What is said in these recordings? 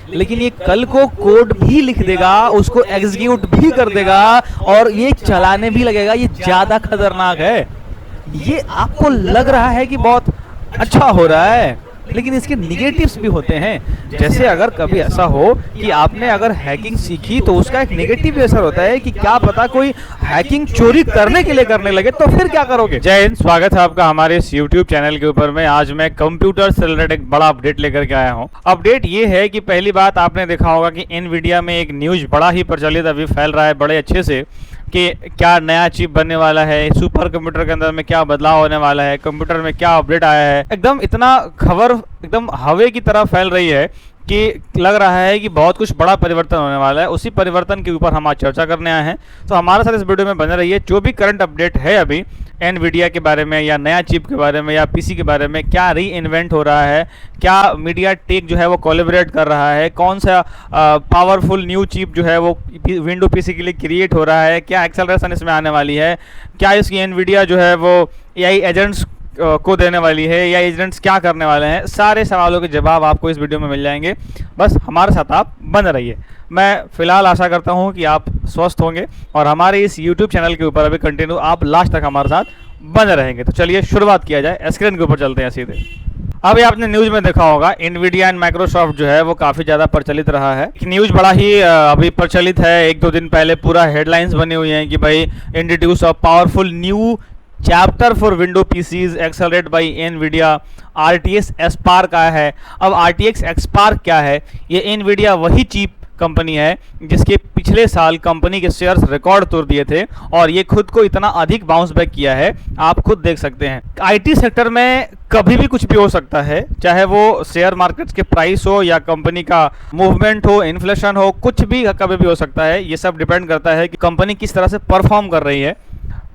लेकिन ये कल को कोड भी लिख देगा, उसको एग्जीक्यूट भी कर देगा और ये चलाने भी लगेगा। ये ज्यादा खतरनाक है। ये आपको लग रहा है कि बहुत अच्छा हो रहा है, लेकिन इसके निगेटिव्स भी होते हैं। जैसे अगर कभी ऐसा हो कि आपने अगर हैकिंग सीखी तो उसका एक निगेटिव असर होता है कि क्या पता कोई हैकिंग चोरी करने के लिए करने लगे, तो फिर क्या करोगे। जय हिंद, स्वागत है आपका हमारे इस YouTube चैनल के ऊपर में। आज मैं कंप्यूटर से रिलेटेड एक बड़ा अपडेट लेकर के आया हूं। अपडेट ये है कि पहली बात आपने देखा होगा कि एनवीडिया में एक न्यूज बड़ा ही प्रचलित अभी फैल रहा है बड़े अच्छे से कि क्या नया चिप बनने वाला है, सुपर कंप्यूटर के अंदर में क्या बदलाव होने वाला है, कंप्यूटर में क्या अपडेट आया है। एकदम इतना खबर एकदम हवा की तरह फैल रही है कि लग रहा है कि बहुत कुछ बड़ा परिवर्तन होने वाला है। उसी परिवर्तन के ऊपर हम आज चर्चा करने आए हैं, तो हमारे साथ इस वीडियो में बने रहिए। जो भी करंट अपडेट है अभी एनवीडिया के बारे में या नया चिप के बारे में या पीसी के बारे में, क्या री इन्वेंट हो रहा है, क्या मीडिया टेक जो है वो कोलैबोरेट कर रहा है, कौन सा पावरफुल न्यू चिप जो है वो विंडो पीसी के लिए क्रिएट हो रहा है, क्या एक्सेलरेशन इसमें आने वाली है, क्या इसकी एनवीडिया जो है वो एआई एजेंट्स को देने वाली है या एजेंट्स क्या करने वाले हैं, सारे सवालों के जवाब आपको इस वीडियो में मिल जाएंगे। बस हमारे साथ आप बने रहिए। मैं फिलहाल आशा करता हूं कि आप स्वस्थ होंगे और हमारे इस YouTube चैनल के ऊपर अभी कंटिन्यू आप लास्ट तक हमारे साथ बने रहेंगे। तो चलिए शुरुआत किया जाए, स्क्रीन के ऊपर चलते हैं सीधे। अभी आपने न्यूज में देखा होगा एनवीडिया एंड माइक्रोसॉफ्ट जो है वो काफ़ी ज़्यादा प्रचलित रहा है। न्यूज बड़ा ही अभी प्रचलित है। एक दो दिन पहले पूरा हेडलाइंस बनी हुई हैं कि भाई introduce a powerful new chapter for window PCs accelerate by Nvidia. RTX Spark आया है। अब RTX Spark क्या है? ये एनवीडिया वही चिप कंपनी है जिसके पिछले साल कंपनी के शेयर्स रिकॉर्ड तोड़ दिए थे और ये खुद को इतना अधिक बाउंस बैक किया है, आप खुद देख सकते हैं। आईटी सेक्टर में कभी भी कुछ भी हो सकता है, चाहे वो शेयर मार्केट्स के प्राइस हो या कंपनी का मूवमेंट हो, इन्फ्लेशन हो, कुछ भी कभी भी हो सकता है। ये सब डिपेंड करता है कि कंपनी किस तरह से परफॉर्म कर रही है।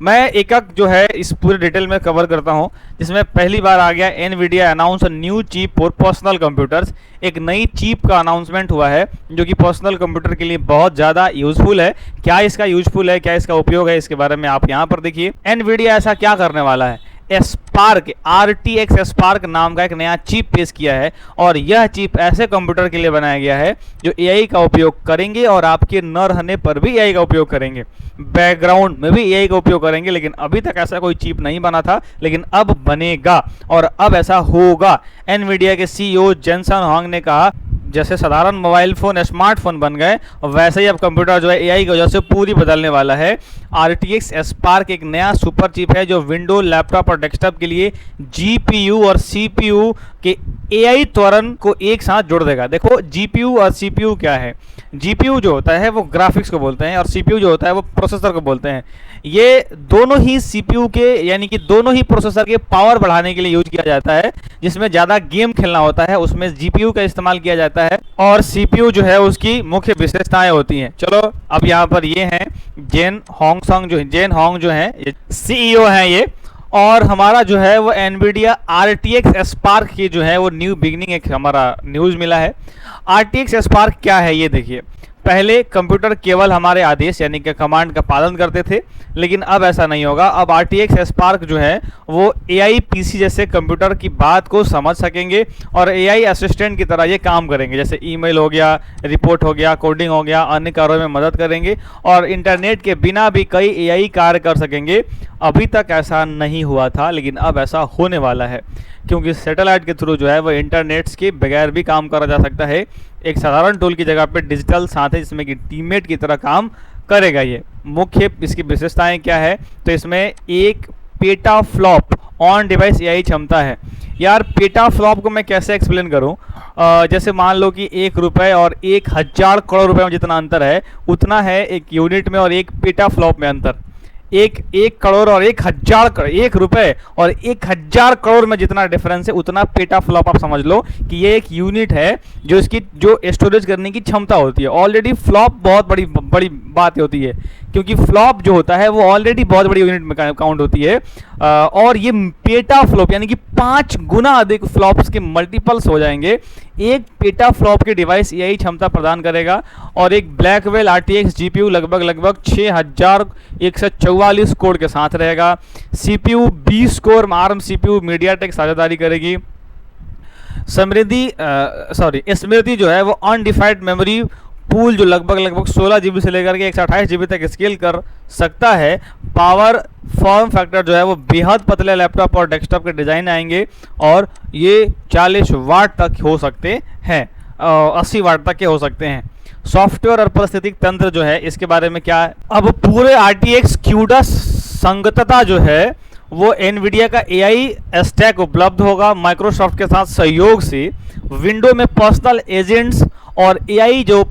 मैं एक जो है इस पूरे डिटेल में कवर करता हूं, जिसमें पहली बार आ गया Nvidia announce a new chip for personal computers. एक नई चिप का अनाउंसमेंट हुआ है जो कि पर्सनल कंप्यूटर के लिए बहुत ज़्यादा यूजफुल है। क्या इसका यूजफुल है, क्या इसका उपयोग है, इसके बारे में आप यहाँ पर देखिए। एनवीडिया ऐसा क्या करने वाला है? स्पार्क, RTX Spark नाम का एक नया चिप पेश किया है और यह चिप ऐसे कंप्यूटर के लिए बनाया गया है जो AI का उपयोग करेंगे और आपके न रहने पर भी AI का उपयोग करेंगे, बैकग्राउंड में भी AI का उपयोग करेंगे। लेकिन अभी तक ऐसा कोई चिप नहीं बना था, लेकिन अब बनेगा और अब ऐसा होगा। एनवीडिया के CEO जेनसन हुआंग ने कहा जैसे साधारण मोबाइल फ़ोन स्मार्टफोन बन गए वैसे ही अब कंप्यूटर जो है AI की वजह से पूरी बदलने वाला है। RTX Spark एक नया सुपर चिप है जो विंडो, लैपटॉप और डेस्कटॉप के लिए GPU और CPU के AI त्वरण को एक साथ जोड़ देगा। देखो GPU और CPU क्या है? GPU जो होता है वो ग्राफिक्स को बोलते हैं और CPU जो होता है वो प्रोसेसर को बोलते हैं। ये दोनों ही CPU के यानी कि दोनों ही प्रोसेसर के पावर बढ़ाने के लिए यूज किया जाता है। जिसमें ज़्यादा गेम खेलना होता है उसमें GPU का इस्तेमाल किया जाता है और CPU जो है उसकी मुख्य विशेषताएं होती हैं। चलो अब यहाँ पर ये हैं जेन होंग जो हैं ये CEO हैं ये, और हमारा जो है वो एनवीडिया RTX Spark की जो है वो न्यू बिगनिंग एक हमारा न्यूज़ मिला है। RTX Spark क्या है ये देखिए। पहले कंप्यूटर केवल हमारे आदेश यानी कि कमांड का पालन करते थे, लेकिन अब ऐसा नहीं होगा। अब RTX Spark जो है वो AI PC जैसे कंप्यूटर की बात को समझ सकेंगे और AI असिस्टेंट की तरह ये काम करेंगे। जैसे ईमेल हो गया, रिपोर्ट हो गया, कोडिंग हो गया, अन्य कार्यों में मदद करेंगे और इंटरनेट के बिना भी कई AI कार्य कर सकेंगे। अभी तक ऐसा नहीं हुआ था, लेकिन अब ऐसा होने वाला है क्योंकि सैटेलाइट के थ्रू जो है वो इंटरनेट्स के बगैर भी काम करा जा सकता है। एक साधारण टूल की जगह पे डिजिटल साथ है जिसमें कि टीममेट की तरह काम करेगा। ये मुख्य इसकी विशेषताएं क्या है? तो इसमें एक पेटाफ्लॉप ऑन डिवाइस AI क्षमता है। यार पेटाफ्लॉप को मैं कैसे एक्सप्लेन करूं? जैसे मान लो कि 1 रुपये और 1000 करोड़ रुपए में जितना अंतर है उतना है एक यूनिट में और एक पेटाफ्लॉप में अंतर। एक करोड़ और 1000 करोड़, 1 रुपये और 1000 करोड़ में जितना डिफरेंस है उतना पेटाफ्लॉप आप समझ लो कि ये एक यूनिट है जो इसकी जो स्टोरेज करने की क्षमता होती है। ऑलरेडी फ्लॉप बहुत बड़ी बात होती है क्योंकि फ्लॉप जो होता है वो ऑलरेडी बहुत बड़ी यूनिट में काउंट होती है और ये पेटाफ्लॉप यानी कि 5 गुना अधिक फ्लॉप्स के मल्टीपल्स हो जाएंगे। एक पेटाफ्लॉप की डिवाइस AI क्षमता प्रदान करेगा और एक ब्लैकवेल RTX GPU लगभग 6144 कोर के साथ रहेगा। CPU 20 core ARM CPU MediaTek साझेदारी करेगी। स्मृति जो है वो अनडिफाइंड मेमोरी पूल जो लगभग 16 GB से लेकर के 128 GB तक स्केल कर सकता है। पावर फॉर्म फैक्टर जो है वो बेहद पतले लैपटॉप और डेस्कटॉप के डिज़ाइन आएंगे और ये 40 वाट तक हो सकते हैं, 80 वाट तक के हो सकते हैं। सॉफ्टवेयर और परिस्थितिक तंत्र जो है इसके बारे में क्या है, अब पूरे RTX CUDA संगतता जो है वो एनवीडिया का AI स्टैक उपलब्ध होगा। माइक्रोसॉफ्ट के साथ सहयोग से विंडो में पर्सनल एजेंट्स और AI जो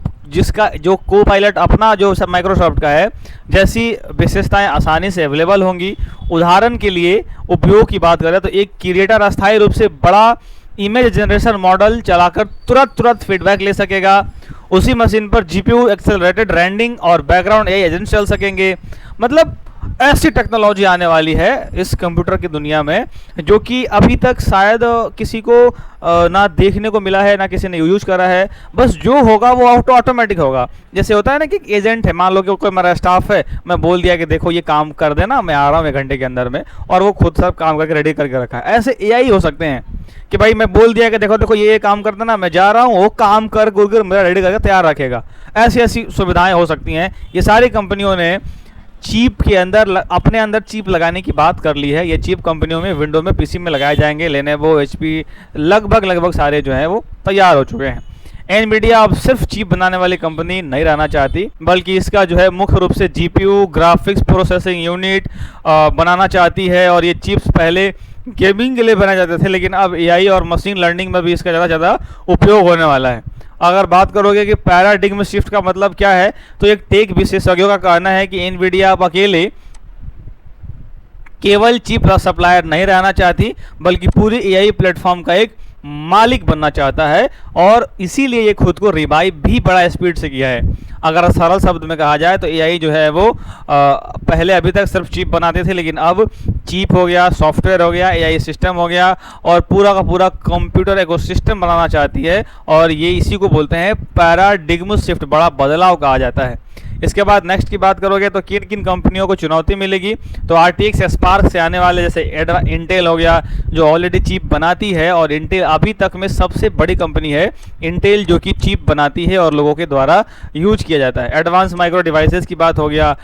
को पायलट अपना जो सब माइक्रोसॉफ्ट का है जैसी विशेषताएं आसानी से अवेलेबल होंगी। उदाहरण के लिए उपयोग की बात करें तो एक क्रिएटर अस्थायी रूप से बड़ा इमेज जनरेशन मॉडल चलाकर तुरंत फीडबैक ले सकेगा। उसी मशीन पर GPU एक्सेलरेटेड रेंडरिंग और बैकग्राउंड AI एजेंट्स चल सकेंगे। मतलब ऐसी टेक्नोलॉजी आने वाली है इस कंप्यूटर की दुनिया में जो कि अभी तक शायद किसी को ना देखने को मिला है, ना किसी ने यूज करा है। बस जो होगा वो ऑटोमेटिक होगा। जैसे होता है ना कि एजेंट है, मान लो कि कोई मेरा स्टाफ है, मैं बोल दिया कि देखो ये काम कर देना, मैं आ रहा हूँ 1 घंटे के अंदर में, और वो खुद सब काम करके रेडी करके रखा है। ऐसे AI हो सकते हैं कि भाई मैं बोल दिया कि देखो ये काम कर देना, मैं जा रहा हूँ, वो काम कर मेरा रेडी करके तैयार रखेगा। ऐसी सुविधाएं हो सकती हैं। ये सारी कंपनियों ने चिप के अंदर अपने अंदर चिप लगाने की बात कर ली है। ये चिप कंपनियों में विंडो में PC में लगाए जाएंगे। लेनोवो, HP लगभग सारे जो हैं वो तैयार हो चुके हैं। एनवीडिया अब सिर्फ चिप बनाने वाली कंपनी नहीं रहना चाहती, बल्कि इसका जो है मुख्य रूप से GPU ग्राफिक्स प्रोसेसिंग यूनिट बनाना चाहती है। और ये चिप्स पहले गेमिंग के लिए बनाए जाते थे, लेकिन अब AI और मशीन लर्निंग में भी इसका ज़्यादा उपयोग होने वाला है। अगर बात करोगे कि पैराडिग्म शिफ्ट का मतलब क्या है, तो एक टेक विशेषज्ञों का कहना है कि एनवीडिया अब अकेले केवल चिप सप्लायर नहीं रहना चाहती, बल्कि पूरी AI प्लेटफॉर्म का एक मालिक बनना चाहता है। और इसीलिए ये खुद को रिवाइव भी बड़ा स्पीड से किया है। अगर सरल शब्द में कहा जाए तो AI जो है वो पहले अभी तक सिर्फ चिप बनाते थे, लेकिन अब चिप हो गया, सॉफ्टवेयर हो गया, AI सिस्टम हो गया, और पूरा का पूरा कंप्यूटर इकोसिस्टम बनाना चाहती है। और ये इसी को बोलते हैं पैराडिग्म शिफ्ट, बड़ा बदलाव कहा जाता है। इसके बाद नेक्स्ट की बात करोगे तो किन किन कंपनियों को चुनौती मिलेगी, तो RTX स्पार्क से आने वाले जैसे इंटेल हो गया जो ऑलरेडी चिप बनाती है, और इंटेल अभी तक में सबसे बड़ी कंपनी है इंटेल जो कि चिप बनाती है और लोगों के द्वारा यूज किया जाता है। एडवांस माइक्रो डिवाइसेस की बात हो गया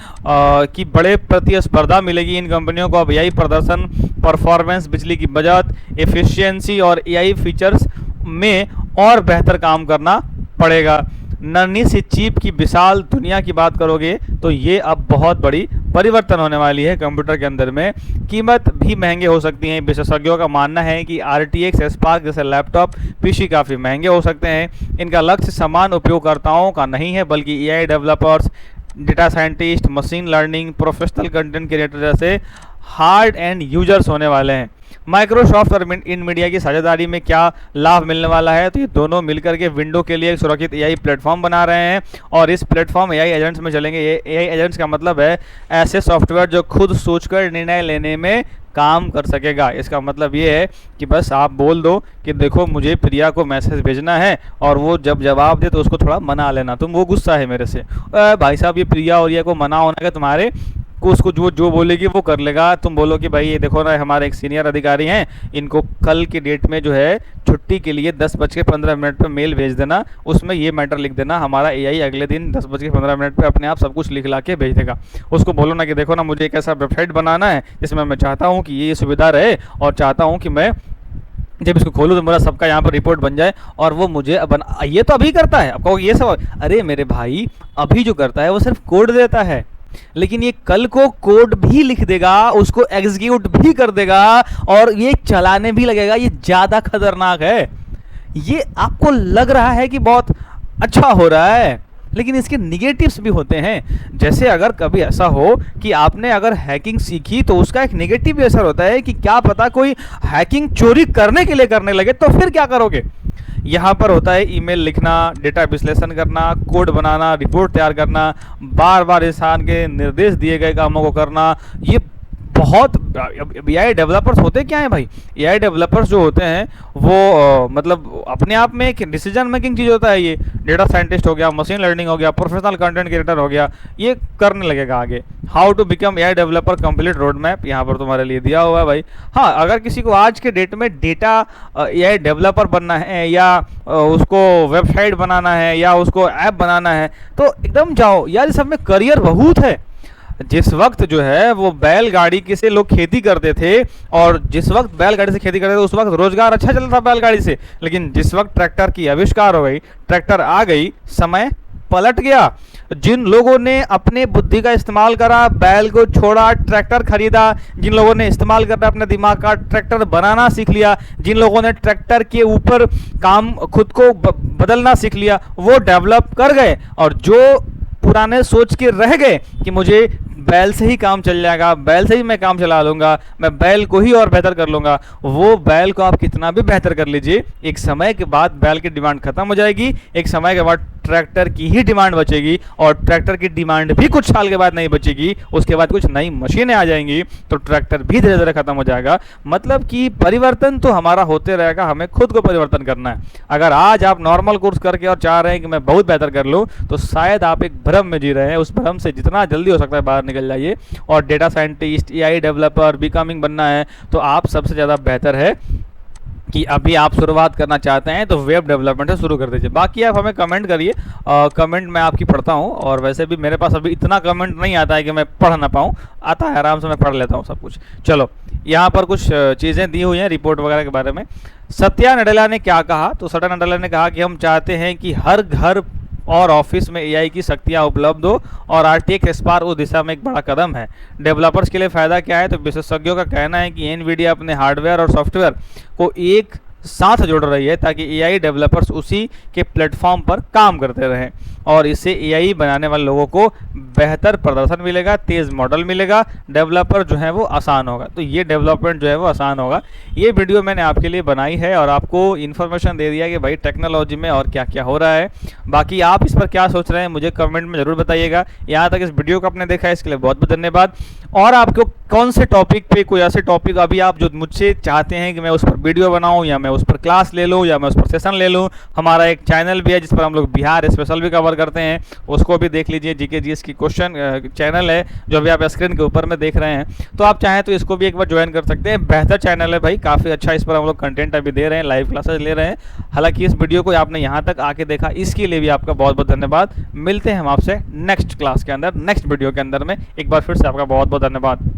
कि बड़े प्रतिस्पर्धा मिलेगी इन कंपनियों को। अब AI प्रदर्शन, परफॉर्मेंस, बिजली की बचत, एफिशिएंसी और AI फीचर्स में और बेहतर काम करना पड़ेगा। नन्ही सी चिप की विशाल दुनिया की बात करोगे तो ये अब बहुत बड़ी परिवर्तन होने वाली है कंप्यूटर के अंदर में। कीमत भी महंगे हो सकती हैं। विशेषज्ञों का मानना है कि RTX स्पार्क जैसे लैपटॉप PC काफ़ी महंगे हो सकते हैं। इनका लक्ष्य समान उपयोगकर्ताओं का नहीं है, बल्कि AI developers, data scientist, machine learning, professional content creator जैसे हार्ड एंड यूजर्स होने वाले हैं। माइक्रोसॉफ्ट और एनवीडिया की साझेदारी में क्या लाभ मिलने वाला है, तो ये दोनों मिलकर के विंडो के लिए एक सुरक्षित AI प्लेटफॉर्म बना रहे हैं, और इस प्लेटफॉर्म AI एजेंट्स में चलेंगे। ये AI एजेंट्स का मतलब है ऐसे सॉफ्टवेयर जो खुद सोचकर निर्णय लेने में काम कर सकेगा। इसका मतलब ये है कि बस आप बोल दो कि देखो मुझे प्रिया को मैसेज भेजना है, और वो जब जवाब दे तो उसको थोड़ा मना लेना, तुम वो गुस्सा है मेरे से, भाई साहब ये प्रिया और ये को मना होना का तुम्हारे को, उसको जो बोलेगी वो कर लेगा। तुम बोलो कि भाई ये देखो ना हमारे एक सीनियर अधिकारी हैं, इनको कल की डेट में जो है छुट्टी के लिए 10:15 पर मेल भेज देना, उसमें ये मैटर लिख देना, हमारा AI अगले दिन 10:15 पर अपने आप सब कुछ लिख ला के भेज देगा। उसको बोलो ना कि देखो ना मुझे एक ऐसा वेबसाइट बनाना है जिसमें मैं चाहता हूँ कि ये सुविधा रहे, और चाहता हूँ कि मैं जब इसको खोलूँ तो मेरा सबका यहाँ पर रिपोर्ट बन जाए, और वो मुझे ये तो अभी करता है। आपको ये सब, अरे मेरे भाई अभी जो करता है वो सिर्फ कोड देता है, लेकिन ये कल को कोड भी लिख देगा, उसको एग्जीक्यूट भी कर देगा, और ये चलाने भी लगेगा। ये ज़्यादा खतरनाक है। ये आपको लग रहा है कि बहुत अच्छा हो रहा है, लेकिन इसके निगेटिव्स भी होते हैं। जैसे अगर कभी ऐसा हो कि आपने अगर हैकिंग सीखी तो उसका एक निगेटिव असर होता है कि क्या पता कोई हैकिंग चोरी करने के लिए करने लगे, तो फिर क्या करोगे। यहाँ पर होता है ईमेल लिखना, डेटा विश्लेषण करना, कोड बनाना, रिपोर्ट तैयार करना, बार बार इंसान के निर्देश दिए गए कामों को करना। ये बहुत AI डेवलपर्स होते क्या हैं भाई, AI डेवलपर्स जो होते हैं वो मतलब अपने आप में एक डिसीजन मेकिंग चीज़ होता है। ये डेटा साइंटिस्ट हो गया, मशीन लर्निंग हो गया, प्रोफेशनल कंटेंट क्रिएटर हो गया, ये करने लगेगा आगे। How to become AI developer complete road map यहाँ पर तुम्हारे लिए दिया हुआ है भाई। हाँ, अगर किसी को आज के डेट में डेटा एआई डेवलपर बनना है या उसको वेबसाइट बनाना है या उसको ऐप बनाना है तो एकदम जाओ यार, इस सब में करियर बहुत है। जिस वक्त जो है वो बैलगाड़ी के से लोग खेती करते थे और जिस वक्त बैलगाड़ी से खेती करते थे उस वक्त रोजगार अच्छा चल रहा था बैलगाड़ी से, लेकिन जिस वक्त ट्रैक्टर की आविष्कार हो गई, ट्रैक्टर आ गई, समय पलट गया। जिन लोगों ने अपने बुद्धि का इस्तेमाल करा, बैल को छोड़ा, ट्रैक्टर खरीदा, जिन लोगों ने इस्तेमाल करना अपने दिमाग का, ट्रैक्टर बनाना सीख लिया, जिन लोगों ने ट्रैक्टर के ऊपर काम खुद को बदलना सीख लिया, वो डेवलप कर गए। और जो पुराने सोच के रह गए कि मुझे बैल से ही काम चल जाएगा, बैल से ही मैं काम चला लूंगा, मैं बैल को ही और बेहतर कर लूंगा, वो बैल को आप कितना भी बेहतर कर लीजिए, एक समय के बाद बैल की डिमांड खत्म हो जाएगी, एक समय के बाद ट्रैक्टर की ही डिमांड बचेगी और ट्रैक्टर की डिमांड भी कुछ साल के बाद नहीं बचेगी, उसके बाद कुछ नई मशीनें आ जाएंगी तो ट्रैक्टर भी धीरे धीरे खत्म हो जाएगा। मतलब कि परिवर्तन तो हमारा होते रहेगा, हमें खुद को परिवर्तन करना है। अगर आज आप नॉर्मल कोर्स करके और चाह रहे हैं कि मैं बहुत बेहतर कर लूँ तो शायद आप एक भ्रम में जी रहे हैं। उस भ्रम से जितना जल्दी हो सकता है बाहर निकल जाइए और data scientist, AI developer, becoming बनना है तो आप सबसे ज़्यादा बेहतर है कि अभी आप शुरुआत करना चाहते हैं तो वेब डेवलपमेंट से शुरू कर दीजिए। बाकी आप हमें कमेंट करिए, कमेंट मैं आपकी पढ़ता हूँ और वैसे भी मेरे पास अभी इतना कमेंट नहीं आता है कि मैं पढ़ ना पाऊँ, आता है आराम से, मैं पढ़ लेता हूँ सब कुछ। चलो, यहाँ पर कुछ चीज़ें दी हुई हैं रिपोर्ट वगैरह के बारे में। सत्या नडेला ने क्या कहा, तो सत्या नडेला ने कहा कि हम चाहते हैं कि हर घर और ऑफिस में एआई की शक्तियाँ उपलब्ध हो और RTX स्पार्क उस दिशा में एक बड़ा कदम है। डेवलपर्स के लिए फ़ायदा क्या है, तो विशेषज्ञों का कहना है कि एनवीडिया अपने हार्डवेयर और सॉफ्टवेयर को एक साथ जोड़ रही है ताकि एआई डेवलपर्स उसी के प्लेटफॉर्म पर काम करते रहें और इससे एआई बनाने वाले लोगों को बेहतर प्रदर्शन मिलेगा, तेज़ मॉडल मिलेगा, डेवलपर जो है वो आसान होगा। तो ये डेवलपमेंट जो है वो आसान होगा। ये वीडियो मैंने आपके लिए बनाई है और आपको इन्फॉर्मेशन दे दिया कि भाई टेक्नोलॉजी में और क्या क्या हो रहा है। बाकी आप इस पर क्या सोच रहे हैं मुझे कमेंट में ज़रूर बताइएगा। यहाँ तक इस वीडियो को आपने देखा है इसके लिए बहुत बहुत धन्यवाद। और आपको कौन से टॉपिक पे, कोई ऐसे टॉपिक अभी आप जो मुझसे चाहते हैं कि मैं उस पर वीडियो बनाऊँ या मैं उस पर क्लास ले लूँ या मैं उस पर सेशन ले लूँ, हमारा एक चैनल भी है जिस पर हम लोग बिहार स्पेशल भी कवर करते हैं, उसको भी देख लीजिए। जीके जीएस की क्वेश्चन चैनल है जो अभी आप स्क्रीन के ऊपर में देख रहे हैं, तो आप चाहें तो इसको भी एक बार ज्वाइन कर सकते हैं। बेहतर चैनल है भाई, काफ़ी अच्छा, इस पर हम लोग कंटेंट अभी दे रहे हैं, लाइव क्लासेस ले रहे हैं। हालांकि इस वीडियो को आपने यहाँ तक आके देखा, इसके लिए भी आपका बहुत बहुत धन्यवाद। मिलते हैं हम आपसे नेक्स्ट क्लास के अंदर, नेक्स्ट वीडियो के अंदर में। एक बार फिर से आपका बहुत बहुत धन्यवाद।